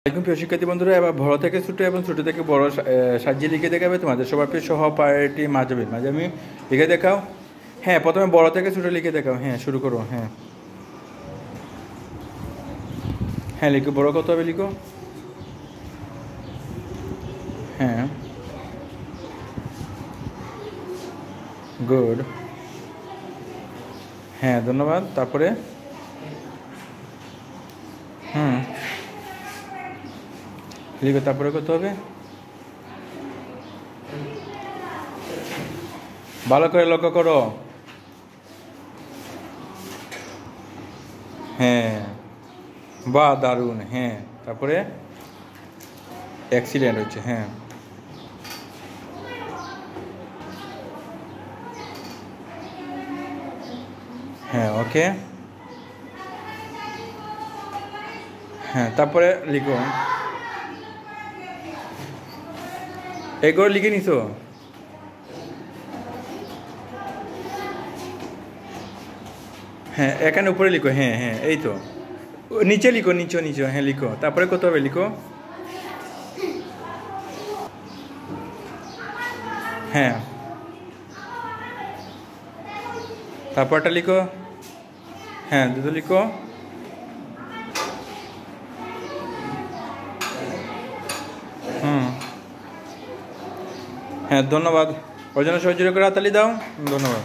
একদম প্রিয় শিক্ষার্থী বন্ধুরা, এবার বড় থেকে ছোট এবং ছোট থেকে বড় সাজিয়ে লিখে দেখাবে তোমাদের সবার প্রিয় সহপাঠী মাঝাবি মাঝাবি লিখে দেখাও। হ্যাঁ, প্রথমে বড় থেকে ছোট লিখে দেখাও। হ্যাঁ, শুরু করো। হ্যাঁ হ্যাঁ লিখো, বড় কত হবে লিখো। হ্যাঁ, গুড। হ্যাঁ, ধন্যবাদ। তারপরে লিখো, তারপরে কত হবে। ভালো করে লক্ষ্য করো। হ্যাঁ, বাহ, দারুণ। হ্যাঁ, তারপরে অ্যাক্সিডেন্ট হচ্ছে। হ্যাঁ, হ্যাঁ, ওকে। হ্যাঁ, তারপরে লিখো। এগুলো লিখে নিছো। হ্যাঁ, এখানে উপরে লিখো। হ্যাঁ হ্যাঁ, এই তো নিচে লিখো, নিচে নিচে। হ্যাঁ লিখো, তারপরে কত হবে লিখো। হ্যাঁ, তারপরটা লিখো। হ্যাঁ, দুটো লিখো। হ্যাঁ, ধন্যবাদ। ওর জন্য সহযোগী করে হাতালি দাও। ধন্যবাদ।